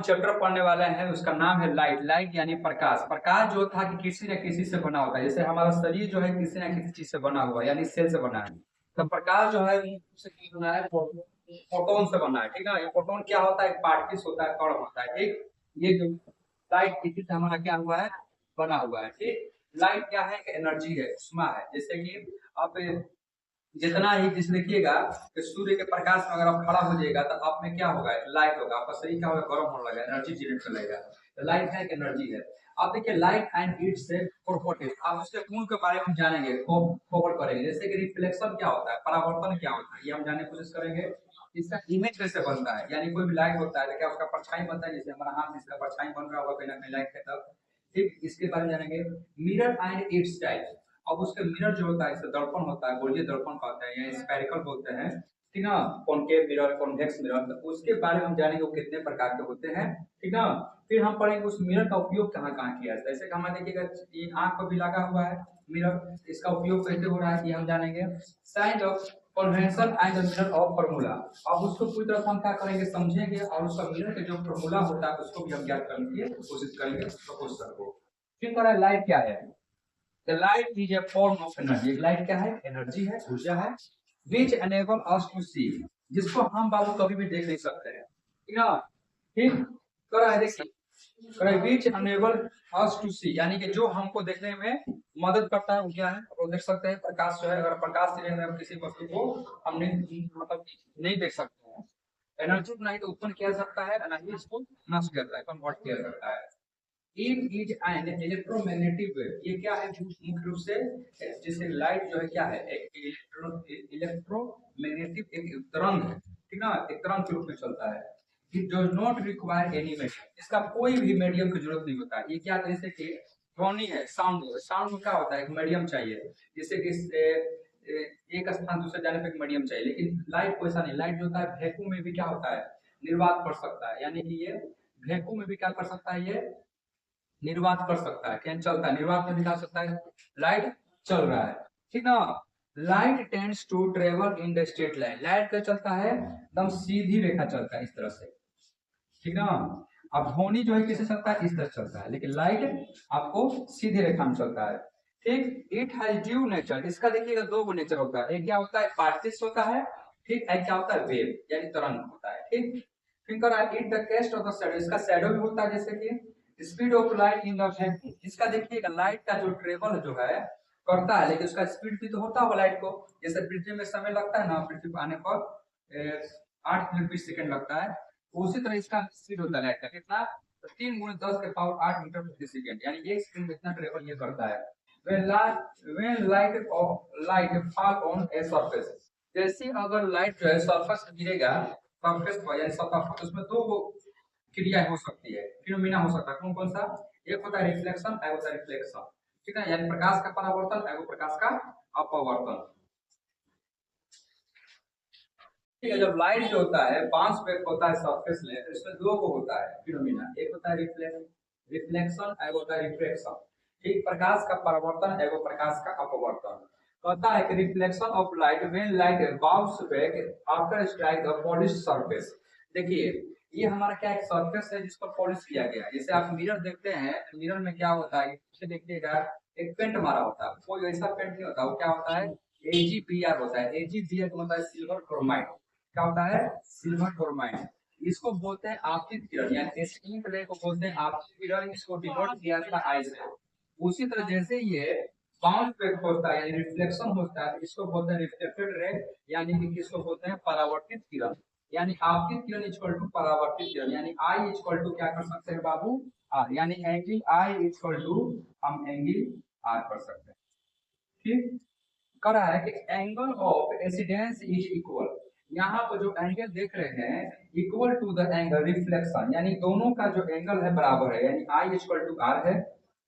Chapter पढ़ने वाले हैं उसका नाम है लाइट। लाइट यानी प्रकाश। प्रकाश जो था कि किसी न किसी से बना होता है, जैसे हमारा शरीर जो है किसी न किसी चीज से बना हुआ है, यानी सेल से बना है। तो प्रकाश जो है उससे क्या बना है, फोटोन से बना है। ठीक है, ये फोटोन क्या होता है, पार्टिकल्स होता है, कण होता है। ठीक, ये जो लाइट इसी से हमारा क्या हुआ है, बना हुआ है। ठीक, लाइट क्या है, एनर्जी है, उष्मा है। जैसे कि आप जितना ही जिस देखिएगा कि सूर्य के प्रकाश में अगर आप खड़ा हो जाएगा तो आप में क्या होगा, लाइट होगा, आपका शरीर क्या होगा, गर्म होने लगेगा, एनर्जी जनरेट कर लेगा। तो लाइट है, एक एनर्जी है। आप देखिए लाइट एंड इट्स प्रॉपर्टीज, आप उसके गुण के बारे में जानेंगे, कवर करेंगे। जैसे कि रिफ्लेक्शन क्या होता है, परावर्तन क्या होता है, ये हम जानने की कोशिश करेंगे। इसका इमेज कैसे बनता है, यानी कोई भी लाइट होता है तो क्या उसका परछाई बनता है, जैसे हमारा हाथ इसका परछाई बन रहा होगा कहीं ना कहीं लाइट के तब। ठीक, इसके बारे में जानेंगे। मिरर एंड इट्स टाइप, अब उसके मिरर जो होता है, इससे दर्पण होता है, गोलीय दर्पण कहते हैं या स्फेरिकल बोलते हैं। ठीक है, कॉनकेव मिरर, कॉन्वेक्स मिरर, तो उसके बारे में हम जानेंगे वो कितने प्रकार के होते हैं। ठीक है, फिर हम पढ़ेंगे उस मिरर का उपयोग कहाँ कहाँ किया जाता है। जैसे हमारे देखिएगा ये आंख पर भी लगा हुआ है मिरर, इसका उपयोग कैसे हो रहा है ये हम जानेंगे। Science of convention and the mirror of formula, अब उसको पूरी तरह से हम क्या करेंगे, समझेंगे, और उसका मिरर का जो फार्मूला होता है उसको भी हम ज्ञात करने की कोशिश करेंगे क्वेश्चन को। फिर करें लाइट क्या है। The light is a form of energy. Light क्या है, एनर्जी है, ऊर्जा है। Which enable us to see, जिसको हम बाबू कभी भी देख नहीं सकते हैं। ठीक है, ठीक करा है, देखिए करा है, which enable us to see, यानी कि जो हमको देखने में मदद करता है वो क्या है, आप देख सकते हैं प्रकाश जो है, अगर प्रकाश से हम किसी वस्तु को हम नहीं मतलब नहीं देख सकते हैं। एनर्जी को नहीं तो उत्पन्न किया जा सकता है, एनर्जी इसको नष्ट करता है, कन्वर्ट किया जाता है। It is an electromagnetic wave, ये क्या है मुख्य रूप से, जैसे लाइट जो है क्या है, एक इलेक्ट्रोमैग्नेटिक एक तरंग है। ठीक ना, एक तरंग के रूप में चलता है। It does not require any medium, इसका कोई भी मीडियम की जरूरत नहीं होता है। ये क्या, जैसे कि ध्वनि है, साउंड, साउंड में क्या होता है, एक मीडियम चाहिए। जैसे कि एक स्थान दूसरे जाने पर एक मीडियम चाहिए, लेकिन लाइट को ऐसा नहीं। लाइट जो होता है वैक्यूम में भी क्या होता है, निर्वात कर सकता है, यानी कि ये वैक्यूम में भी क्या कर सकता है, ये निर्वात कर सकता है। क्या चलता है, निर्वात में दिखा सकता है, लाइट चल रहा है। ठीक ना, light tends to travel in the straight line, light का चलता है एकदम सीधी रेखा चलता है इस तरह से। ठीक ना, अब ध्वनि जो है किसे चलता है, इस तरह चलता है, लेकिन लाइट आपको सीधी रेखा में चलता है। ठीक, इट हैज ड्यू नेचर, इसका देखिएगा दो गो नेचर होता है, एक क्या होता है पार्टिस होता है, ठीक, एक क्या होता है वेव यानी तरंग होता है। ठीक, फिर करा it the cast of the shadow, इसका शैडो भी होता है, जैसे कि speed of light in the vacuum, इसका देखिएगा लाइट का जो ट्रेवल जो है करता है, लेकिन उसका स्पीड भी तो होता होगा लाइट को, जैसे पृथ्वी में समय लगता है ना, पृथ्वी पर आने पर 8 मिनट 20 सेकंड लगता है, उसी तरह इसका स्पीड होता है लाइट का कितना, तो 3 × 10⁸ यानी एक सेकंड में इतना ट्रेवल ये करता है। when light fall on a surface, जैसे अगर लाइट जो है सरफेस पर गिरेगा, सरफेस पर यानी सतह पर, तो उसमें दो क्रिया हो सकती है, फिनोमिना हो सकता है। कौन कौन सा, एक होता है रिफ्लेक्शन, एक होता है रिफ्लेक्शन। ठीक है, यानी प्रकाश का परावर्तन, एक प्रकाश का अपवर्तन। ठीक है, जब लाइट जो होता है बाउंस बैक होता है सरफेस में, तो इसमें दो को होता है फिनोमिना, एक होता है रिफ्लेक्शन, एक होता है रिफ्रैक्शन। ठीक, प्रकाश का परावर्तन, एक प्रकाश का अपवर्तन। कहता है कि reflection of light when light bounce back after strike the polished surface. देखिए ये हमारा क्या एक सरफेस है जिस पर पॉलिश किया गया है। जैसे आप मिरर देखते हैं, मिरर में क्या होता है, पीछे देखिएगा एक पेंट मारा होता है, कोई ऐसा पेंट नहीं होता, वो क्या होता है AgPr होता है। AgPr का मतलब सिल्वर क्रोमाइड, क्या होता है, सिल्वर क्रोमाइड। इसको बोलते हैं आपतित किरण, यानी स्किन रे को बोलते हैं आपतित किरण, इसको डिनोट किया जाता है आई से। उसी तरह जैसे ये बाउंस बैक होता है यानी रिफ्लेक्शन होता है, इसको बोलते हैं रिफ्लेक्टेड रे, यानी कि किसको बोलते हैं परावर्तित किरण। यानी आपतित किरण इक्वल टू परावर्तित किरण, यानी आई इक्वल टू क्या कर सकते हैं बाबू, आर, यानी एंगल आई इक्वल टू हम एंगल आर कर सकते हैं। ठीक, करा है कि angle of incidence is equal, यहाँ पर जो एंगल देख रहे हैं equal to the angle reflection, यानी दोनों का जो एंगल है बराबर है, यानी आई इक्वल टू आर है।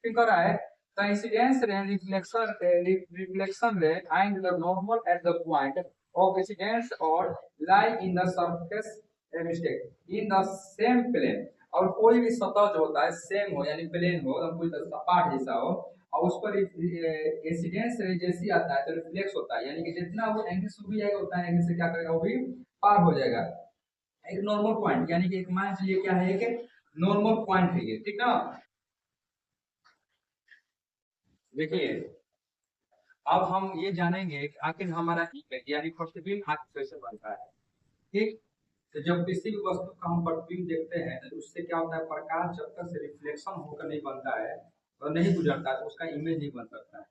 फिर करा है the incidence ray reflection ray and the normal at the point of incidence और lie in the surface mistake in the same plane, और कोई भी सतह जो होता है सेम हो यानी प्लेन हो, कोई सपाट जैसा हो, और उस पर इंसिडेंस रे जैसी आता है तो रिफ्लेक्स होता है, यानी कि जितना वो एंगल से भी जाएगा उतना एंगल से क्या करेगा, वो भी पार हो जाएगा एक नॉर्मल पॉइंट। यानी कि एक मान लीजिए क्या है कि नॉर्मल पॉइंट है ये, ठीक ना। देखिए अब हम ये जानेंगे कि आखिर हमारा इमेज यानी प्रतिबिंब आखिर कैसे बनता है। ठीक, तो जब किसी भी वस्तु का हम प्रतिबिंब देखते हैं तो उससे क्या होता है, प्रकाश जब तक से रिफ्लेक्शन होकर नहीं बनता है और नहीं गुजरता है तो उसका इमेज नहीं बन सकता है।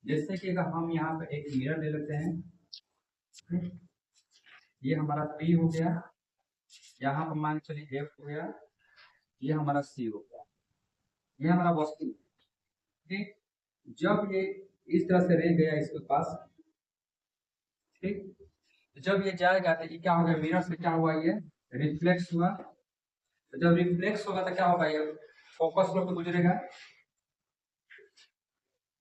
जैसे कि अगर हम यहाँ पे एक मिरर ले लेते हैं, ये हमारा पी हो गया, यहाँ पर मान चलिए एफ हो गया, ये हमारा सी हो गया, ये हमारा वस्तु। ठीक, जब ये इस तरह से रह गया इसके पास, ठीक, जब ये जाएगा तो ये क्या होगा, मिरर से क्या हुआ, ये रिफ्लेक्स हुआ। तो जब रिफ्लेक्स होगा तो क्या होगा, ये फोकस होकर गुजरेगा,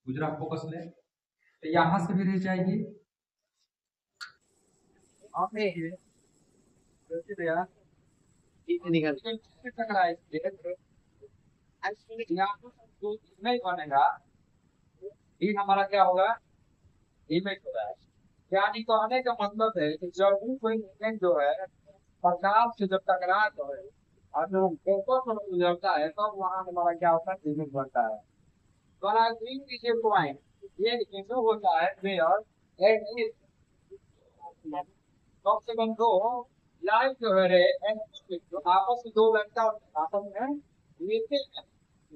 गुजरा फोकस में, तो यहाँ से भी रह जाएगी। नहीं बनेगा, ये हमारा क्या होगा, इमेज होगा। यानी कहने का मतलब है कि जब भी कोई इमेज जो है प्रकाश से जब टकराता है और जो फोकस में गुजरता है तब तो वहां हमारा क्या होता है, इमेज बनता है। तो ये पॉइंट, ये इशू होता है वेयर एट कम से कम दो लाइट जो है रे जो आपस में दो लड़का आपस में मिलते हैं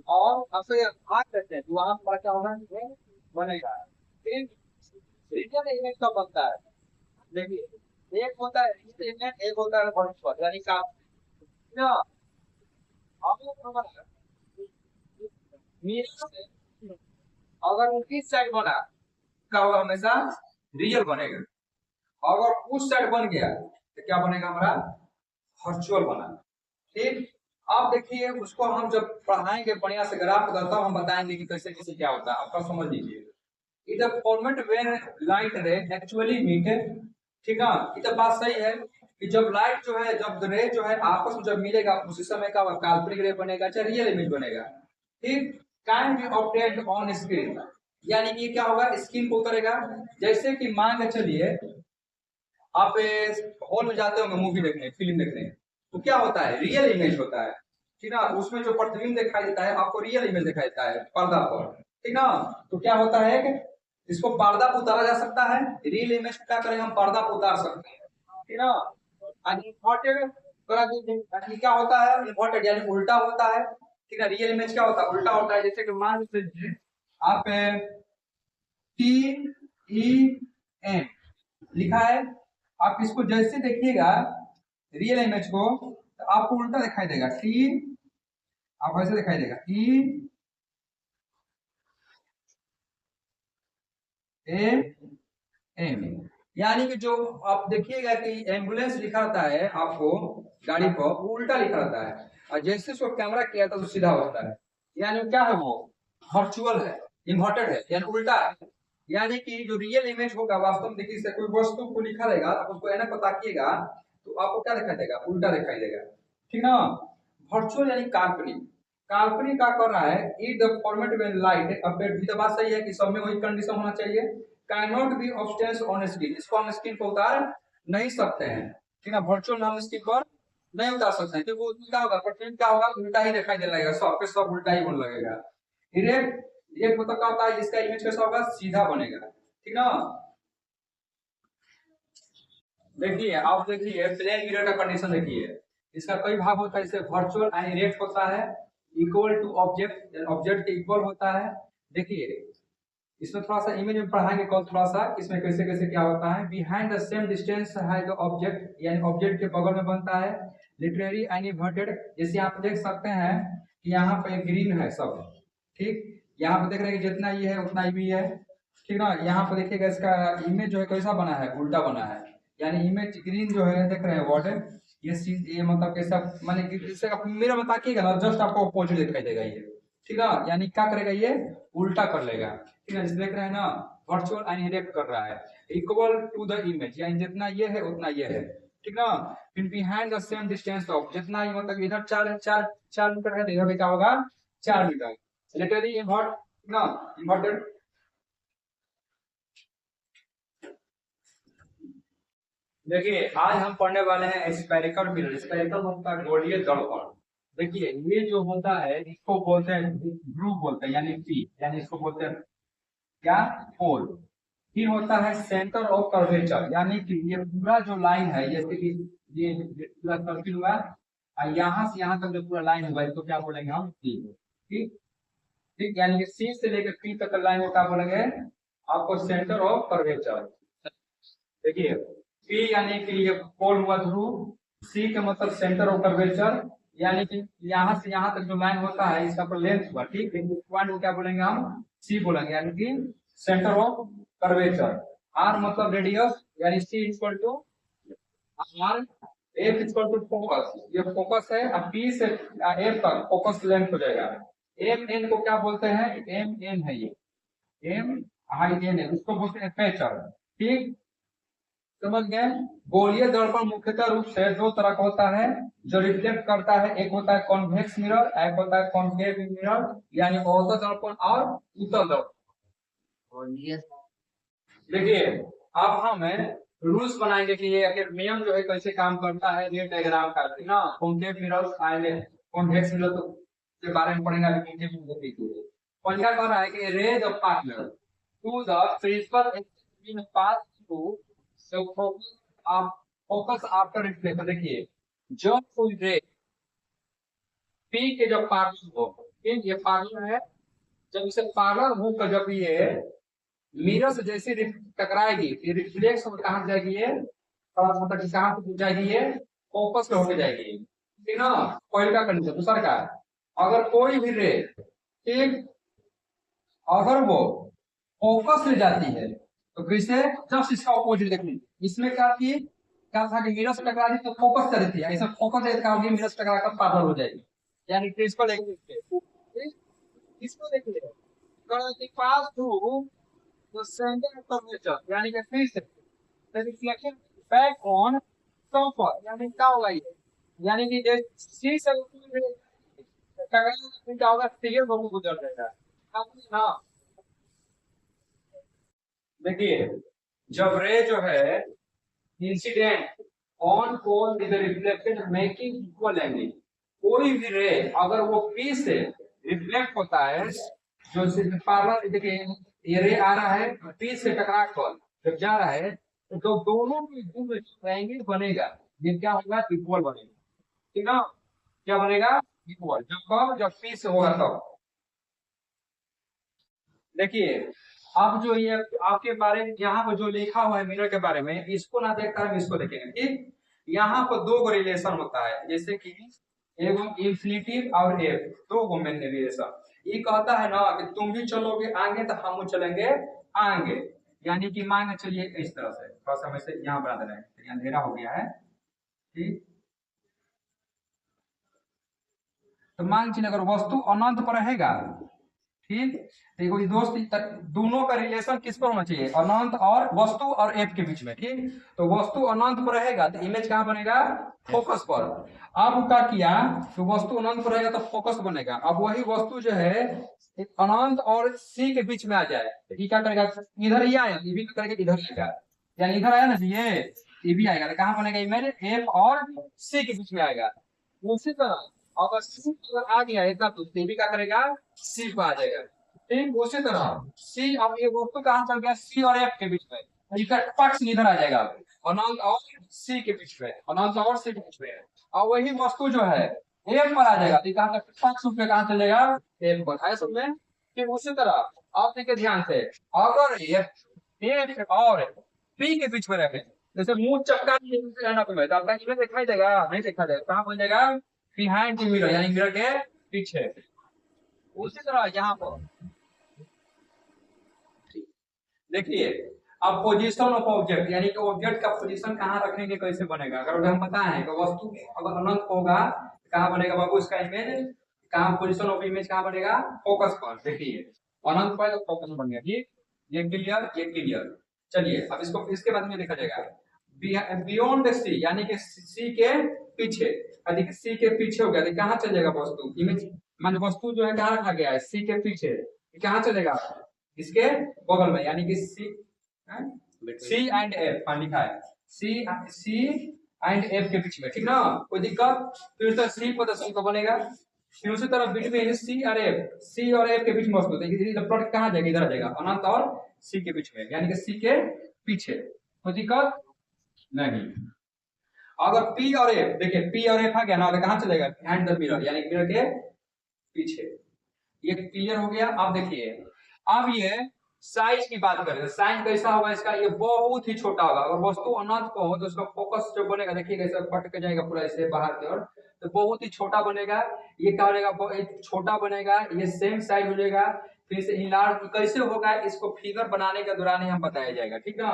और ऐसे हाथ करते हैं तो वहां पर क्या होगा, ये बनेगा। फिर रीजन इमेज का बनता है। देखिए एक होता है इमेज, एक होता है परस्पर यानी का ना। आप लोग समझ रहे हैं? मिरर से अगर वो किस साइड बना क्या होगा, हमेशा रियल बनेगा। अगर उस साइड बन गया तो क्या बनेगा, हमारा वर्चुअल बना। ठीक, आप देखिए उसको हम जब पढ़ाएंगे बढ़िया से ग्राफ का तब हम बताएंगे कि कैसे कैसे क्या होता है, आपका समझ लीजिए। इधर format when light ray actually meet, ठीक है, ये तो बात सही है कि जब लाइट जो है, जब रे जो है आपस में जब मिलेगा उसी समय का काल्पनिक रे बनेगा चाहे रियल इमेज बनेगा। ठीक, can be obtained on screen, यानी कि क्या होगा, स्क्रीन को उतरेगा। जैसे कि मान के चलिए आप हॉल में जाते होंगे मूवी देखने, फिल्म देखने, तो क्या होता है, रियल इमेज होता है, ठीक ना। उसमें जो प्रतिबिंब दिखाई देता है आपको रियल इमेज दिखाई देता है पर्दा पर, ठीक ना। तो क्या होता है कि इसको पर्दा पर उतारा जा सकता है, रियल इमेज क्या करेंगे हम, पर्दा पर उतार सकते हैं, ठीक ना। इन्वर्टेड क्या होता है, इन्वर्टेड यानी उल्टा होता है, ठीक है। रियल इमेज क्या होता है, उल्टा होता है। जैसे कि मान लीजिए आप टी ई एन लिखा है, आप इसको जैसे देखिएगा रियल इमेज को तो आपको उल्टा दिखाई देगा, टी आपको ऐसे दिखाई देगा ई ए एम, यानी कि जो आप देखिएगा कि एम्बुलेंस लिखा रहता है आपको गाड़ी पर, वो उल्टा लिखा रहता है, और जैसे उसको कैमरा किया था तो सीधा होता है। यानी क्या है, वो वर्चुअल है, इन्वर्टेड है, यानी उल्टा है। यानी कि जो रियल इमेज होगा वास्तव में, देखिए कोई वस्तु को लिखा रहेगा, आप उसको ऐनक पर ताकिएगा तो आपको क्या दिखाई देगा, उल्टा दिखाई देगा, ठीक ना। वर्चुअल यानी काल्पनिक, काल्पनिक क्या कर रहा है, it the format when light update, भी तो बात सही है कि सब में वही कंडीशन होना चाहिए। Can not be obtained on screen, इसको हम स्क्रीन पर उतार नहीं सकते हैं, ठीक है। वर्चुअल हम स्क्रीन पर नहीं उतार सकते हैं क्योंकि उसमें क्या होगा, प्रतिबिंब क्या होगा, उल्टा ही दिखाई देने लगेगा, सब पे सब उल्टा ही होने लगेगा। इरेक्ट, ये मतलब क्या होता है, इसका इमेज कैसा होगा, सीधा बनेगा, ठीक ना। देखिए आप देखिए प्लेन मिरर का कंडीशन देखिए, इसका कई भाग होता है, जैसे वर्चुअल एंड इरेक्ट होता है, इक्वल टू ऑब्जेक्ट, ऑब्जेक्ट के इक्वल होता है। देखिए इसमें थोड़ा सा इमेज में पढ़ाएंगे कल थोड़ा सा, इसमें कैसे कैसे क्या होता है। बिहाइंड द सेम डिस्टेंस है द ऑब्जेक्ट, यानी ऑब्जेक्ट के बगल में बनता है। लिटरेरी एंड इन्वर्टेड, जैसे आप देख सकते हैं कि यहाँ पे ग्रीन है सब, ठीक, यहाँ पे देख रहे हैं कि जितना ये है उतना ही भी है, ठीक ना। यहाँ पे देखिएगा इसका इमेज जो है कैसा बना है, उल्टा बना है, यानी इमेज ग्रीन जो है देख रहे हैं वर्ड, ये मतलब कैसा माने कि इससे आप मेरा में ताकिएगा ना, जस्ट आपको अपोजिट दिखाई देगा ये, ठीक है। यानी क्या करेगा, ये उल्टा कर लेगा, ठीक है। जैसे देख रहे हैं ना, वर्चुअल एंड इरेक्ट कर रहा है, इक्वल टू द इमेज, यानी जितना ये है उतना ये है, ठीक ना। फिर behind the same distance of, जितना ही मतलब इधर 4 मीटर है तो इधर भी क्या होगा, 4 मीटर। लिटरली इन्वर्ट ना, इन्वर्टेड। देखिए आज हम पढ़ने वाले हैं स्पेरिकल मिरर, स्पेरिकल मतलब गोलीय दर्पण। देखिए ये जो होता है इसको बोलते हैं ग्रुप बोलते हैं यानी पी, यानी इसको बोलते हैं क्या, पोल। फिर होता है सेंटर ऑफ कर्वेचर, यानी कि ये पूरा जो लाइन है जैसे कि ये पूरा सर्किल हुआ और यहाँ से यहाँ तक जो पूरा लाइन हुआ इसको क्या बोलेंगे हम, पी। ठीक, ठीक, यानी कि सी से लेकर पी तक का लाइन को क्या बोलेंगे आपको, सेंटर ऑफ कर्वेचर। देखिए पी यानी कि ये पोल हुआ ध्रुव, सी का मतलब सेंटर ऑफ कर्वेचर, यानी कि यहाँ से यहाँ तक जो लाइन होता है इसका पर लेंथ हुआ। ठीक, इस पॉइंट को क्या बोलेंगे हम, सी बोलेंगे, यानी कि सेंटर ऑफ कर्वेचर। आर मतलब रेडियस, यानी C equal to R, F equal to focus, ये फोकस है, अब पी से एफ तक फोकस लेंथ हो जाएगा। एम एन को क्या बोलते हैं, एम एन है ये, एम हाई एन है, उसको बोलते हैं एपर्चर। ठीक, समझ गए। गोलीय दर्पण मुख्यतः रूप से दो तरह का होता है जो रिफ्लेक्ट करता है, एक होता है कॉन्वेक्स मिरर, एक होता है कॉन्केव मिरर, यानी अवतल दर्पण और उत्तल दर्पण। देखिए अब हम रूल्स बनाएंगे कि ये आखिर नियम जो है कैसे काम करता है, ये डायग्राम का ना कॉन्केव मिरर आएंगे, कॉन्वेक्स मिरर तो के बारे में पढ़ेंगे अभी, कॉन्केव मिरर देखिए। पहला कह रहा है कि rays of partner to the principal in pass through so focus after reflection. देखिए जब कोई रे पी के जब पार्लर हो, ये पार्लर है, जब इसे पार्लर होकर जब ये मिरर से जैसे टकराएगी ये रिफ्लेक्स होकर कहां जाएगी, ये मतलब कि कहां से जाएगी, ये फोकस पे होके जाएगी। ठीक ना, पहले का कंडीशन। दूसरा का, अगर कोई भी रे ठीक अगर वो फोकस में जाती है तो कैसे, जस्ट इसका ऑपोजिट देखिए, इसमें क्या थी, क्या था कि मिरर से टकरा रही तो फोकस कर रही थी, ऐसा फोकस है क्या होगी, मिरर से टकरा कर पागल हो जाएगी। यानी कि इसको देखिए, इसको देखिए, pass through the centre of curvature, यानी कि फिर से the reflection back on topper, यानी क्या होगा ये, यानी कि जैसे सी से टकरा तो क्या होगा, फिगर को गुजर जाएगा ना। देखिए जब रे जो है incident on cone with reflection making equal angle, कोई भी रे अगर वो पी से रिफ्लेक्ट होता है, जो पार्लर देखिए ये रे आ रहा है पी से टकरा कर जब जा रहा है तो दोनों में एंगल बनेगा, ये क्या होगा, इक्वल बनेगा। ठीक ना, क्या बनेगा, इक्वल, जब पी से होगा तब। देखिए अब जो ये आपके बारे में यहाँ पर जो लिखा हुआ है मिरर के बारे में, इसको ना देखकर हम इसको देखेंगे। ठीक, यहाँ पर दो रिलेशन होता है, जैसे कि एगो इंफिनिटिव और एफ, दो गो मेन रिलेशन। ये कहता है ना कि तुम भी चलोगे आगे तो हम चलेंगे आगे, यानी कि मान के चलिए इस तरह से, थोड़ा सा मैं से यहाँ बना दे रहे हैं, अंधेरा हो गया है। ठीक, तो मान चलिए अगर वस्तु अनंत पर रहेगा, ठीक, देखो ये दोस्त दोनों का रिलेशन किस पर होना चाहिए, अनंत और वस्तु और एफ के बीच में। ठीक, तो वस्तु अनंत पर रहेगा तो इमेज कहाँ बनेगा, फोकस पर। अब क्या किया, तो वस्तु अनंत पर रहेगा तो फोकस बनेगा। अब वही वस्तु जो है अनंत और सी के बीच में आ जाए तो ये क्या करेगा, इधर ही आया, ये भी करेगा इधर आएगा, यानी इधर आया ना ये भी आएगा, तो कहाँ बनेगा इमेज, एफ और सी के बीच में आएगा। उसी तरह अगर सी अगर आ गया इतना तो सी भी क्या करेगा, सी पे आ जाएगा। ठीक, उसी तरह सी, अब ये वस्तु कहाँ चल गया, सी और एफ के बीच में, इधर पक्ष इधर आ जाएगा, अनंत और सी के बीच में, अनंत और सी के बीच में। और वही वस्तु जो है एफ पर आ जाएगा तो कहाँ पक्ष रूप में कहाँ चलेगा, एफ पर है सब में। फिर उसी तरह आप देखिए ध्यान से, अगर एफ और पी के बीच में रहे, जैसे मुंह चक्का रहना पड़ेगा, तो आपका इमेज दिखाई देगा, नहीं देखा जाएगा, कहाँ बन जाएगा, बिहाइंड द मिरर, यानी मिरर के पीछे। उसी तरह यहाँ पर देखिए, अब पोजीशन ऑफ ऑब्जेक्ट, यानी कि ऑब्जेक्ट का पोजीशन कहाँ रखेंगे कैसे बनेगा, अगर हम बताएं तो वस्तु अगर अनंत होगा तो कहाँ बनेगा बाबू इसका इमेज, कहाँ पोजीशन ऑफ इमेज कहाँ बनेगा, फोकस पर। देखिए अनंत पर तो फोकस बन गया। ठीक, ये क्लियर, ये क्लियर। चलिए अब इसको इसके बाद में देखा जाएगा बियॉन्ड सी, यानी कि सी के पीछे, यदि सी के पीछे हो गया तो कहाँ चल जाएगा वस्तु, इमेज मान वस्तु जो है कहाँ रखा गया है, सी के पीछे, कहाँ चलेगा, इसके बगल में, यानी कि सी एंड एफ लिखा है, सी सी एंड एफ के बीच में, ठीक ना, कोई दिक्कत। फिर तो सी पोजीशन को बनेगा, फिर उसी तरह बिटवीन सी और एफ, सी और एफ के बीच में वस्तु इधर प्रोडक्ट कहाँ जाएगा, इधर आ जाएगा, अनंत और सी के बीच में, यानी कि सी के पीछे, कोई दिक्कत नहीं। अगर पी और एफ, देखिए पी और एफ आ गया ना, तो कहाँ चलेगा, हैंड द मिरर, यानी मिरर के पीछे। ये क्लियर हो गया। अब देखिए, अब ये साइज की बात करें, साइज कैसा होगा इसका, ये बहुत ही छोटा होगा। अगर वस्तु अनंत को हो तो उसका फोकस जो बनेगा, देखिए कैसे फट के जाएगा पूरा ऐसे बाहर की ओर, तो बहुत ही छोटा बनेगा। ये क्या बनेगा, छोटा बनेगा, ये सेम साइज हो जाएगा। फिर से इनलार्ज कैसे होगा, इसको फिगर बनाने के दौरान ही हम बताया जाएगा, ठीक ना,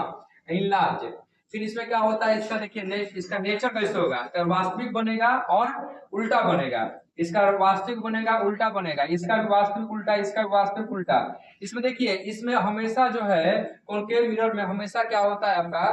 इनलार्ज। फिर इसमें क्या होता है, इसका देखिए इसका नेचर कैसे होगा, वास्तविक बनेगा और उल्टा बनेगा। इसका वास्तविक बनेगा, उल्टा बनेगा, इसका भी वास्तविक उल्टा, इसका भी वास्तविक उल्टा। इसमें देखिए, इसमें हमेशा जो है कॉन्केव मिरर में हमेशा क्या होता है आपका,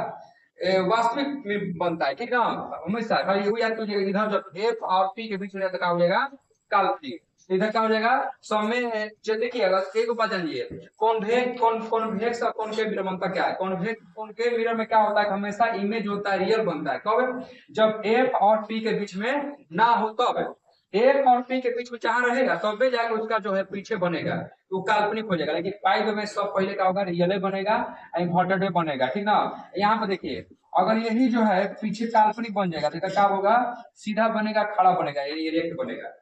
वास्तविक में बनता है, ठीक ना, हमेशा। याद कीजिएगा, इधर जब एफ और पी के बीच में क्या हो जाएगा, काल्पनिक। इधर क्या हो जाएगा, समय जो देखिए, अगर एक बात जानिए, कॉन्वेक्स और कॉन्केव मिरर बनता क्या है, कॉन्केव मिरर में क्या होता है, हमेशा इमेज होता है, रियल बनता है कब, जब एफ और पी के बीच में ना हो तब। एफ और पी के बीच में जहां रहेगा तब जाकर उसका जो है पीछे बनेगा, तो काल्पनिक हो जाएगा। लेकिन पाई में सब पहले क्या होगा, रियल बनेगा, इन्वर्टेड बनेगा, ठीक ना। यहाँ पे देखिए, अगर यही जो है पीछे काल्पनिक बन जाएगा तो क्या होगा, सीधा बनेगा, खड़ा बनेगा, यानी इरेक्ट बनेगा।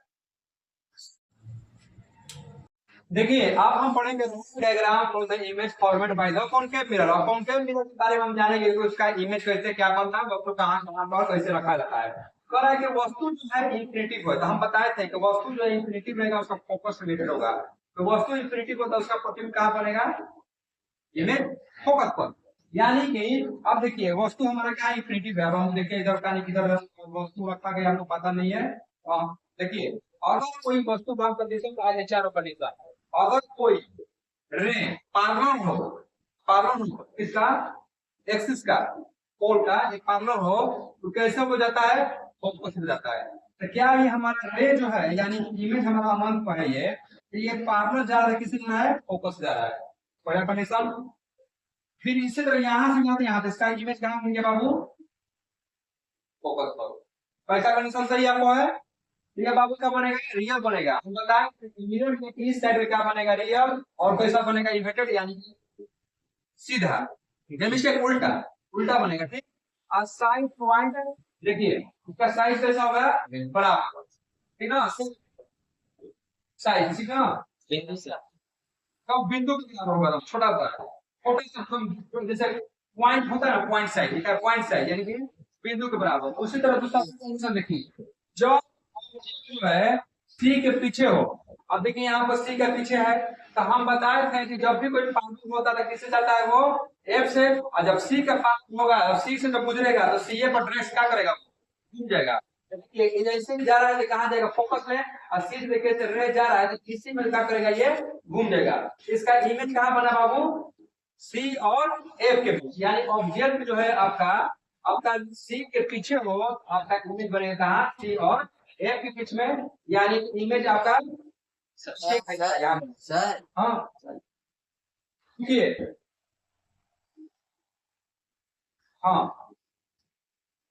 देखिए, अब हम पढ़ेंगे diagram from the image format by the concave mirror. और कॉन्केव मिरर के बारे में हम जानेंगे कि उसका इमेज कैसे क्या बनता है, वस्तु कहां कहां पर कैसे रखा जाता है। कह रहा है कि वस्तु जो है इंफिनिटिव है, तो हम बताए थे कि वस्तु जो है इंफिनिटिव रहेगा, उसका फोकस रिलेटेड होगा। तो वस्तु इंफिनिटिव होता है, उसका प्रतिबिंब कहां बनेगा, इमेज फोकस पर। यानी कि अब देखिए, वस्तु हमारा क्या इंफिनिटिव है। अब हम देखिए इधर का किधर वस्तु रखा गया, हमको पता नहीं है। देखिए, अगर कोई वस्तु बात कंडीशन का है, चारों कंडीशन, अगर कोई रे पार्लर हो इसका एक्सिस का पोल का एक पार्लर हो, तो कैसे हो जाता है, फोकस हो जाता है। तो क्या ये हमारा रे जो है, यानी इमेज हमारा अनंत पर है, ये पार्लर जा रहा है, किसी में है, फोकस जा रहा है, पहला कंडीशन। फिर इसी तरह यहाँ से जाते यहाँ, इसका इमेज कहाँ होंगे बाबू, फोकस पर। पैसा कंडीशन सही आपको है, ये बाबू क्या बनेगा, रियल बनेगा। हम बताएं मिरर के इस साइड में क्या बनेगा, रियल, और कैसा बनेगा, इन्वर्टेड, यानी सीधा, मिस्टेक उल्टा, उल्टा बनेगा, ठीक। और साइड पॉइंट देखिए, इसका साइज कैसा होगा, बड़ा, ठीक ना, साइज, ठीक ना, बिंदु से कब बिंदु के कितना होगा, छोटा सा, छोटा सा हम जैसे पॉइंट होता है ना, पॉइंट साइज, ठीक है, पॉइंट साइज यानी कि बिंदु के बराबर। उसी तरह दूसरा कंडीशन देखिए, जो है सी के पीछे हो। अब देखिए यहाँ पर सी के पीछे है, तो हम बताए थे कि जब भी कोई पार्ट होता है किससे जाता है, वो एफ से। और जब सी का पार्ट होगा, सी से जब गुजरेगा तो सी ए पर डायरेक्ट क्या करेगा, घूम जाएगा। जैसे जा रहा है तो कहाँ जाएगा, फोकस में, और सी से रे जा रहा है तो इसी में क्या करेगा, ये घूम जाएगा। इसका इमेज कहाँ बना बाबू, सी और एफ के बीच, यानी ऑब्जेक्ट जो है आपका आपका सी के पीछे हो, आपका इमेज बनेगा कहाँ, सी और एफ के बीच में, यानी इमेज आपका सर, हाँ हाँ।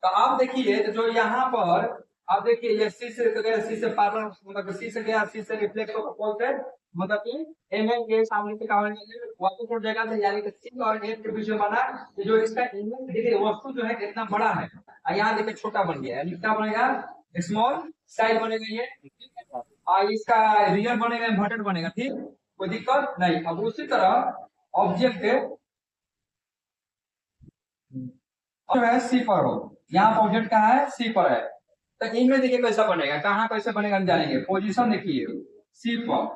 तो आप देखिए, तो जो यहाँ पर आप देखिए, ये सी से गया, सी से पार्लर, मतलब सी से गया, सी से रिफ्लेक्ट होकर कौन से, मतलब कि एम एन के सामने से कहा वापस उठ जाएगा, यानी कि सी और एफ के बीच में बना, जो इसका इमेज देखिए, वस्तु जो है इतना बड़ा है, यहाँ देखिए छोटा बन गया, यानी क्या बनेगा, स्मॉल साइज बनेगा ये, और इसका रियल बनेगा, इन्वर्टेड बनेगा, ठीक, कोई दिक्कत नहीं। अब उसी तरह ऑब्जेक्ट जो है सी पर हो, यहाँ ऑब्जेक्ट कहाँ है, सी पर है, तो इमेज देखिए कैसा बनेगा, कहाँ कैसे बनेगा हम जानेंगे। पोजीशन देखिए सी पर,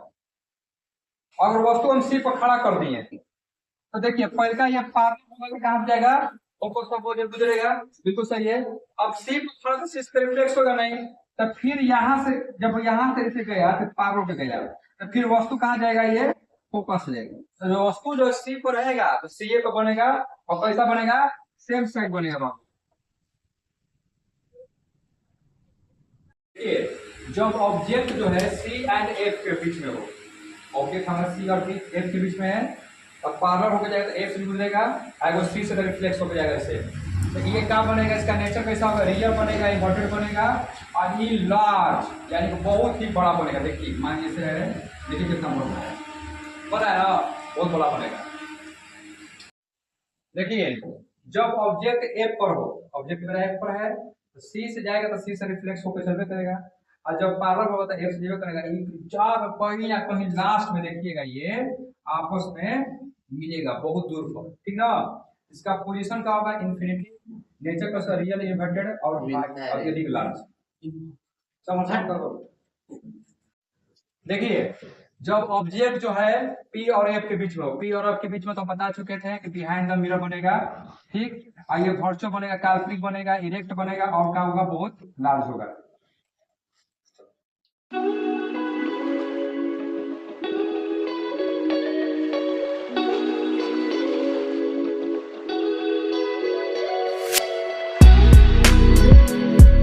अगर वस्तु हम सी पर खड़ा कर दिए तो देखिए पहले का यह पार्लर कहाँ जाएगा, फोकस पर गुजरेगा, बिल्कुल सही है। अब सी पर खड़ा तो इस पर रिफ्लेक्स होगा नहीं, तो फिर यहाँ से जब यहाँ से इसे गया तो पार पे गया, तो फिर वस्तु कहाँ जाएगा, ये फोकस जाएगा। तो जो वस्तु जो सी पर रहेगा तो सी ए पर बनेगा, और कैसा बनेगा, सेम साइड बनेगा। जब ऑब्जेक्ट जो है सी एंड एफ के बीच में हो, ऑब्जेक्ट हमारा सी और एफ के बीच में है, और पार्लर होकर जाएगा तो एफ से गुजरेगा, आएगा सी से रिफ्लेक्स होकर जाएगा, इसे तो ये क्या बनेगा, इसका नेचर कैसा होगा, रियल बनेगा, इन्वर्टेड बनेगा और ये लार्ज यानी कि बहुत ही बड़ा बनेगा। देखिए मान लीजिए है, देखिए कितना बड़ा है ना, बहुत बड़ा बनेगा। देखिए जब ऑब्जेक्ट एफ पर हो, ऑब्जेक्ट मेरा एफ पर है तो सी से जाएगा तो सी से रिफ्लेक्स होकर चलते करेगा, और जब पावर होगा तो एफ से जाएगा करेगा। जब कहीं ना कहीं लास्ट में देखिएगा ये आपस में मिलेगा बहुत दूर पर, ठीक ना। इसका पोजीशन क्या होगा, इन्फिनिटी, नेचर का रियल इन्वर्टेड और अधिक लार्ज। समझ करो। देखिए जब ऑब्जेक्ट जो है पी और एफ के बीच में हो, पी और एफ के बीच में तो बता चुके थे कि बिहाइंड द मिरर बनेगा, ठीक। और ये वर्चुअल बनेगा, काल्पनिक बनेगा, इरेक्ट बनेगा और क्या होगा, बहुत लार्ज होगा।